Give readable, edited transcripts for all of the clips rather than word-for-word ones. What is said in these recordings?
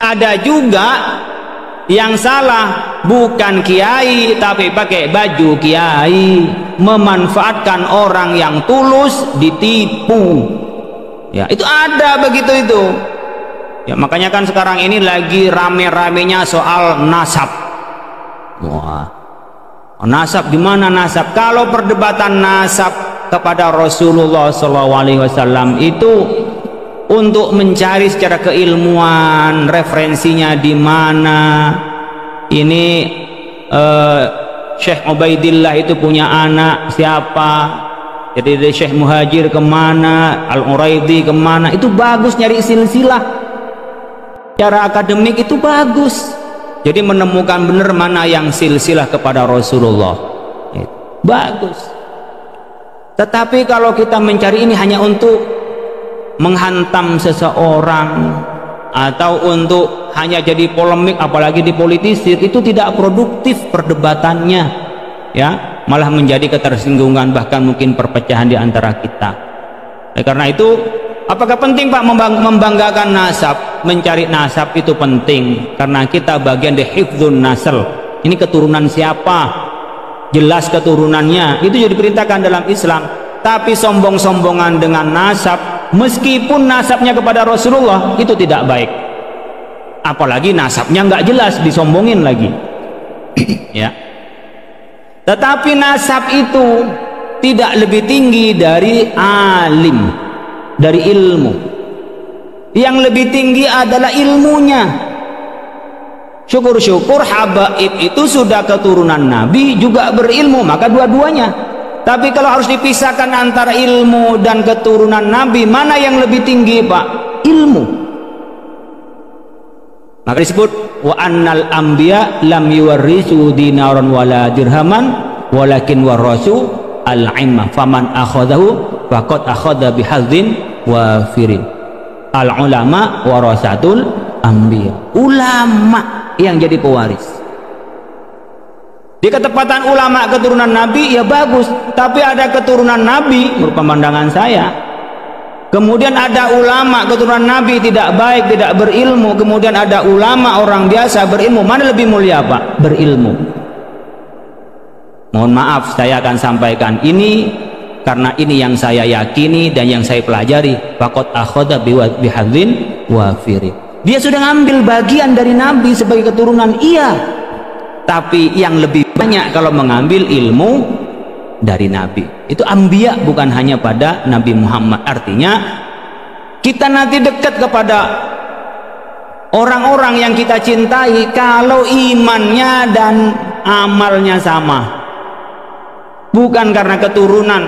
Ada juga yang salah, bukan kiai tapi pakai baju kiai, memanfaatkan orang yang tulus ditipu. Ya, itu ada begitu itu. Ya, makanya kan sekarang ini lagi rame-ramenya soal nasab. Wah, nasab gimana nasab? Kalau perdebatan nasab kepada Rasulullah SAW itu untuk mencari secara keilmuan referensinya di mana. Ini Syekh Ubaidillah itu punya anak siapa, jadi dari Syekh Muhajir kemana, Al-Uraidi kemana, itu bagus nyari silsilah secara akademik, itu bagus. Jadi menemukan benar mana yang silsilah kepada Rasulullah, bagus. Tetapi kalau kita mencari ini hanya untuk menghantam seseorang atau untuk hanya jadi polemik, apalagi dipolitisir, itu tidak produktif perdebatannya, ya, malah menjadi ketersinggungan, bahkan mungkin perpecahan di antara kita. Karena itu, apakah penting Pak membanggakan nasab? Mencari nasab itu penting karena kita bagian dari hifdzun nasl. Ini keturunan siapa, jelas keturunannya, itu jadi diperintahkan dalam Islam. Tapi sombong-sombongan dengan nasab, meskipun nasabnya kepada Rasulullah, itu tidak baik. Apalagi nasabnya nggak jelas, disombongin lagi. Ya. Tetapi nasab itu tidak lebih tinggi dari alim, dari ilmu. Yang lebih tinggi adalah ilmunya. Syukur-syukur habaib itu sudah keturunan Nabi, juga berilmu, maka dua-duanya. Tapi kalau harus dipisahkan antara ilmu dan keturunan Nabi, mana yang lebih tinggi Pak? Ilmu. Maka disebut wa annal anbiya lam yuwarrisu dinaran wala dirhaman walakin warasu al-ilma faman akhadahu faqad akhadha bihadzin wafirin. Al ulama warasatul anbiya. Ulama yang jadi pewaris. Di ketepatan ulama keturunan Nabi ya bagus, tapi ada keturunan Nabi menurut pandangan saya, kemudian ada ulama keturunan Nabi tidak baik, tidak berilmu, kemudian ada ulama orang biasa berilmu, mana lebih mulia Pak? Berilmu. Mohon maaf, saya akan sampaikan ini karena ini yang saya yakini dan yang saya pelajari. Faqad akhadha bihadzin wafirin. Dia sudah ngambil bagian dari Nabi sebagai keturunan, iya. Tapi yang lebih banyak kalau mengambil ilmu dari Nabi. Itu anbiya, bukan hanya pada Nabi Muhammad. Artinya kita nanti dekat kepada orang-orang yang kita cintai kalau imannya dan amalnya sama. Bukan karena keturunan.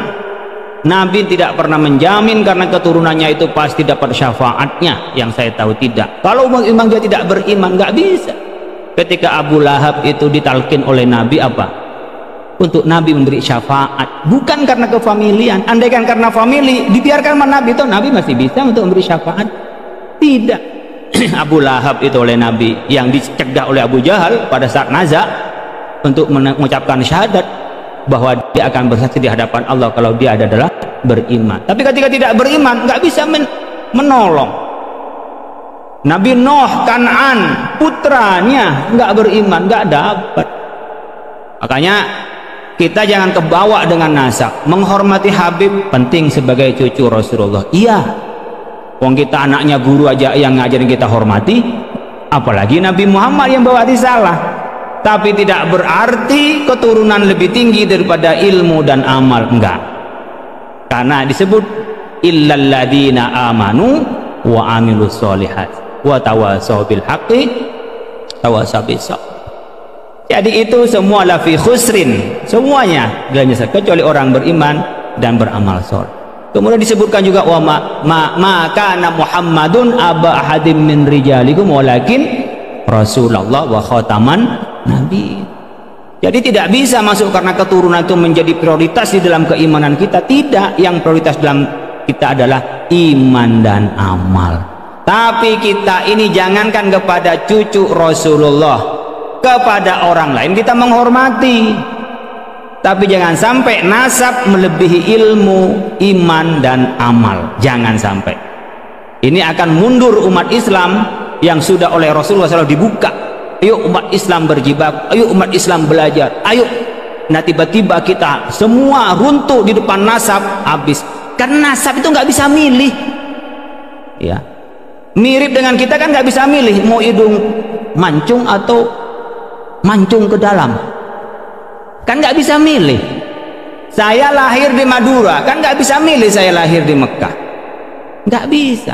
Nabi tidak pernah menjamin karena keturunannya itu pasti dapat syafaatnya. Yang saya tahu tidak. Kalau memang dia tidak beriman, nggak bisa. Ketika Abu Lahab itu ditalkin oleh Nabi apa? Untuk Nabi memberi syafaat, bukan karena kefamilian. Andaikan karena famili, dibiarkan sama Nabi itu, Nabi masih bisa untuk memberi syafaat. Tidak. Abu Lahab itu oleh Nabi yang dicegah oleh Abu Jahal pada saat nazak untuk mengucapkan syahadat bahwa dia akan bersaksi di hadapan Allah kalau dia adalah beriman. Tapi ketika tidak beriman, nggak bisa menolong. Nabi Nuh, Kan'an, putranya nggak beriman, nggak dapat. Makanya kita jangan kebawa dengan nasab. Menghormati Habib penting sebagai cucu Rasulullah. Iya, wong kita anaknya guru aja yang ngajarin kita hormati, apalagi Nabi Muhammad yang bawa risalah. Tapi tidak berarti keturunan lebih tinggi daripada ilmu dan amal, enggak. Karena disebut illal ladzina amanu wa amilus sholihat wa tawasaw bil haqqi tawasaw bis sabr. Jadi itu semua la fi khusrin, semuanya kecuali orang beriman dan beramal saleh. Kemudian disebutkan juga wa ma kana Muhammadun aba ahadim min rijalikum walakin Rasulullah wa khataman nabi. Jadi tidak bisa masuk karena keturunan itu menjadi prioritas di dalam keimanan kita. Tidak, yang prioritas dalam kita adalah iman dan amal. Tapi kita ini jangankan kepada cucu Rasulullah, kepada orang lain kita menghormati. Tapi jangan sampai nasab melebihi ilmu, iman dan amal. Jangan sampai. Ini akan mundur umat Islam yang sudah oleh Rasulullah SAW dibuka. Ayo umat Islam berjibaku, ayo umat Islam belajar, ayo. Nah tiba-tiba kita semua runtuh di depan nasab, habis. Karena nasab itu nggak bisa milih, ya. Mirip dengan kita kan nggak bisa milih mau hidung mancung atau mancung ke dalam, kan nggak bisa milih. Saya lahir di Madura, kan nggak bisa milih saya lahir di Mekah, nggak bisa.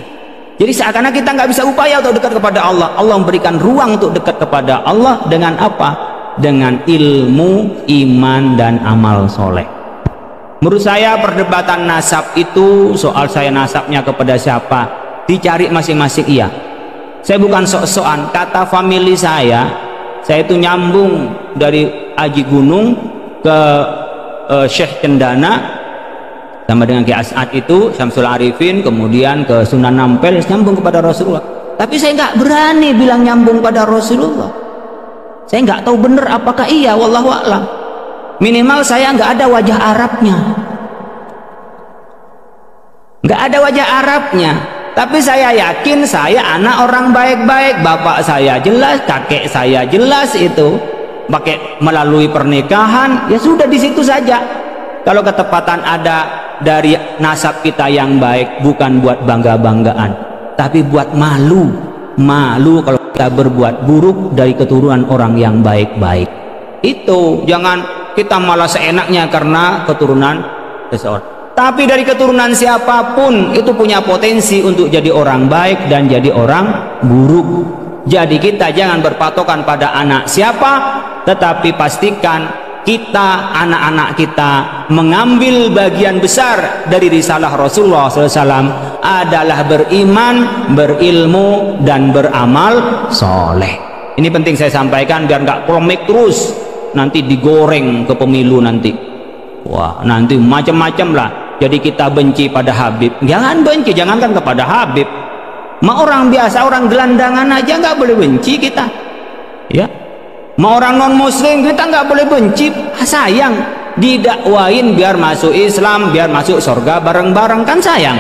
Jadi seakan-akan kita nggak bisa upaya untuk dekat kepada Allah. Allah memberikan ruang untuk dekat kepada Allah dengan apa? Dengan ilmu, iman, dan amal soleh. Menurut saya perdebatan nasab itu soal saya nasabnya kepada siapa, dicari masing-masing. Iya, saya bukan sok-sokan. Kata family saya itu nyambung dari Aji Gunung ke Syekh Cendana, sama dengan Ki As'ad itu Syamsul Arifin, kemudian ke Sunan Ampel, nyambung kepada Rasulullah. Tapi saya nggak berani bilang nyambung pada Rasulullah. Saya nggak tahu benar apakah iya, wallahu a'lam. Minimal saya nggak ada wajah Arabnya, nggak ada wajah Arabnya. Tapi saya yakin saya anak orang baik-baik. Bapak saya jelas, kakek saya jelas, itu pakai melalui pernikahan. Ya sudah, di situ saja. Kalau ketepatan ada dari nasab kita yang baik, bukan buat bangga-banggaan, tapi buat malu kalau kita berbuat buruk dari keturunan orang yang baik-baik. Itu jangan kita malah seenaknya karena keturunan seseorang. Tapi dari keturunan siapapun itu punya potensi untuk jadi orang baik dan jadi orang buruk. Jadi kita jangan berpatokan pada anak siapa, tetapi pastikan kita, anak-anak kita mengambil bagian besar dari risalah Rasulullah SAW adalah beriman, berilmu, dan beramal soleh. Ini penting saya sampaikan biar nggak polemik terus, nanti digoreng ke pemilu nanti. Wah, nanti macam-macam lah. Jadi kita benci pada Habib. Jangan benci, jangankan kepada Habib. Ma orang biasa, orang gelandangan aja nggak boleh benci kita, ya. Mau orang non muslim kita nggak boleh benci. Sayang, didakwain biar masuk Islam, biar masuk surga bareng-bareng, kan sayang.